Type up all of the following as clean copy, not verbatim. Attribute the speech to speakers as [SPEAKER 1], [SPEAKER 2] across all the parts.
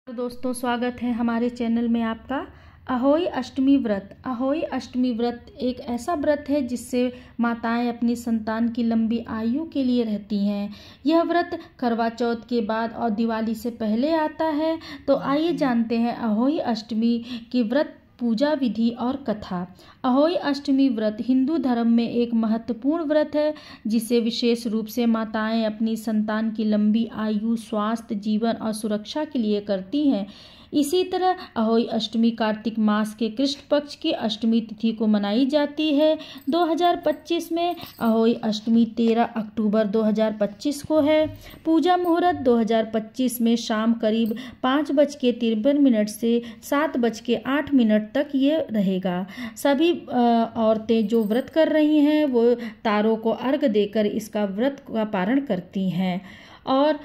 [SPEAKER 1] तो दोस्तों स्वागत है हमारे चैनल में आपका। अहोई अष्टमी व्रत। अहोई अष्टमी व्रत एक ऐसा व्रत है जिससे माताएं अपनी संतान की लंबी आयु के लिए रहती हैं। यह व्रत करवा चौथ के बाद और दिवाली से पहले आता है। तो आइए जानते हैं अहोई अष्टमी की व्रत पूजा विधि और कथा। अहोई अष्टमी व्रत हिंदू धर्म में एक महत्वपूर्ण व्रत है जिसे विशेष रूप से माताएं अपनी संतान की लंबी आयु, स्वास्थ्य, जीवन और सुरक्षा के लिए करती हैं। इसी तरह अहोई अष्टमी कार्तिक मास के कृष्ण पक्ष की अष्टमी तिथि को मनाई जाती है। 2025 में अहोई अष्टमी 13 अक्टूबर 2025 को है। पूजा मुहूर्त 2025 में शाम करीब 5:53 से 7:08 तक ये रहेगा। सभी औरतें जो व्रत कर रही हैं वो तारों को अर्घ देकर इसका व्रत का पारण करती हैं। और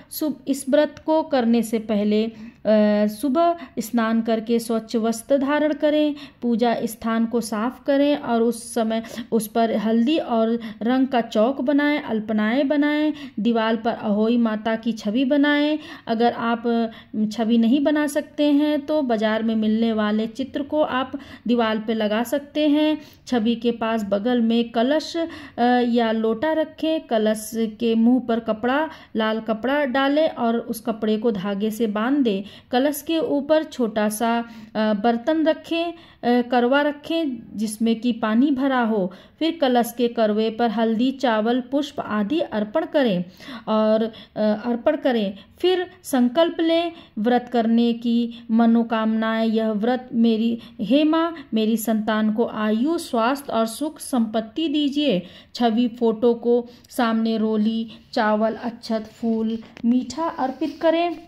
[SPEAKER 1] इस व्रत को करने से पहले सुबह स्नान करके स्वच्छ वस्त्र धारण करें, पूजा स्थान को साफ करें और उस समय उस पर हल्दी और रंग का चौक बनाएं, अल्पनाएं बनाएं, दीवार पर अहोई माता की छवि बनाएं। अगर आप छवि नहीं बना सकते हैं तो बाजार में मिलने वाले चित्र को आप दीवार पर लगा सकते हैं। छवि के पास बगल में कलश या लोटा रखें। कलश के मुंह पर लाल कपड़ा डालें और उस कपड़े को धागे से बांध दें। कलश के ऊपर छोटा सा बर्तन रखें, करवा रखें जिसमें कि पानी भरा हो। फिर कलश के करवे पर हल्दी, चावल, पुष्प आदि अर्पण करें। फिर संकल्प लें व्रत करने की मनोकामनाएं। यह व्रत हे माँ, मेरी संतान को आयु, स्वास्थ्य और सुख संपत्ति दीजिए। छवि फोटो को सामने रोली, चावल, अक्षत, फूल, मीठा अर्पित करें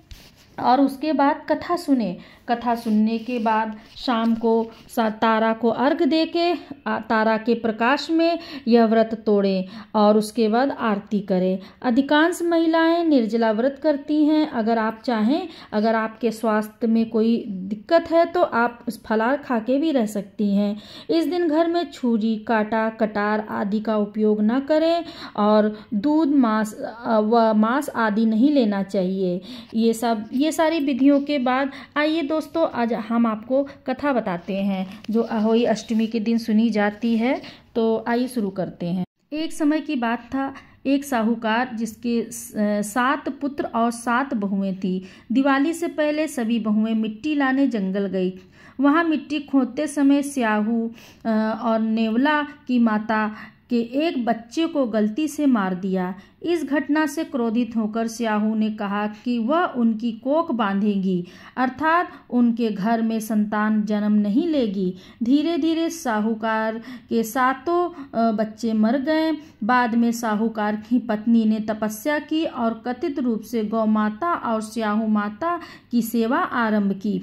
[SPEAKER 1] और उसके बाद कथा सुने। कथा सुनने के बाद शाम को तारा को अर्घ देके तारा के प्रकाश में यह व्रत तोड़ें और उसके बाद आरती करें। अधिकांश महिलाएं निर्जला व्रत करती हैं। अगर आप चाहें, अगर आपके स्वास्थ्य में कोई दिक्कत है तो आप फलाहार खा के भी रह सकती हैं। इस दिन घर में छुरी, कांटा, कटार आदि का उपयोग न करें और दूध, मांस आदि नहीं लेना चाहिए। ये सारी विधियों के बाद आइए दोस्तों आज हम आपको कथा बताते हैं जो अहोई अष्टमी के दिन सुनी जाती है। तो आइए शुरू करते हैं। एक समय की बात था, एक साहूकार जिसके 7 पुत्र और 7 बहुएं थी। दिवाली से पहले सभी बहुएं मिट्टी लाने जंगल गई। वहां मिट्टी खोदते समय स्याहू और नेवला की माता के एक बच्चे को गलती से मार दिया। इस घटना से क्रोधित होकर स्याहू ने कहा कि वह उनकी कोख बांधेगी, अर्थात उनके घर में संतान जन्म नहीं लेगी। धीरे धीरे साहूकार के 7 बच्चे मर गए। बाद में साहूकार की पत्नी ने तपस्या की और कथित रूप से गौ माता और स्याहू माता की सेवा आरंभ की।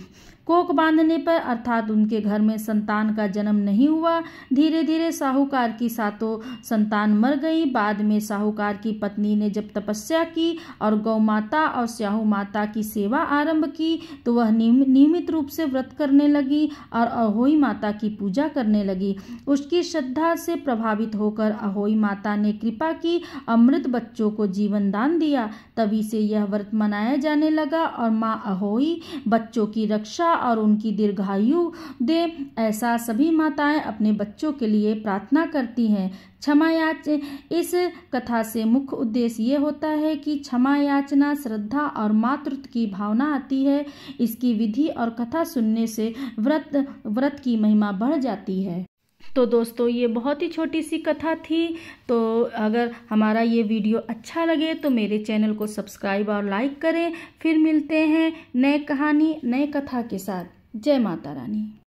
[SPEAKER 1] कोख बांधने पर अर्थात उनके घर में संतान का जन्म नहीं हुआ। धीरे धीरे साहूकार की 7 संतान मर गई। बाद में साहूकार की पत्नी ने जब तपस्या की और गौ माता और स्याहू माता की सेवा आरंभ की तो वह नियमित रूप से व्रत करने लगी और अहोई माता की पूजा करने लगी। उसकी श्रद्धा से प्रभावित होकर अहोई माता ने कृपा की, अमृत बच्चों को जीवन दान दिया। तभी से यह व्रत मनाया जाने लगा और माँ अहोई बच्चों की रक्षा और उनकी दीर्घायु दे, ऐसा सभी माताएं अपने बच्चों के लिए प्रार्थना करती हैं। क्षमा याचना। इस कथा से मुख्य उद्देश्य ये होता है कि क्षमा याचना, श्रद्धा और मातृत्व की भावना आती है। इसकी विधि और कथा सुनने से व्रत की महिमा बढ़ जाती है। तो दोस्तों ये बहुत ही छोटी सी कथा थी। तो अगर हमारा ये वीडियो अच्छा लगे तो मेरे चैनल को सब्सक्राइब और लाइक करें। फिर मिलते हैं नए कहानी, नए कथा के साथ। जय माता रानी।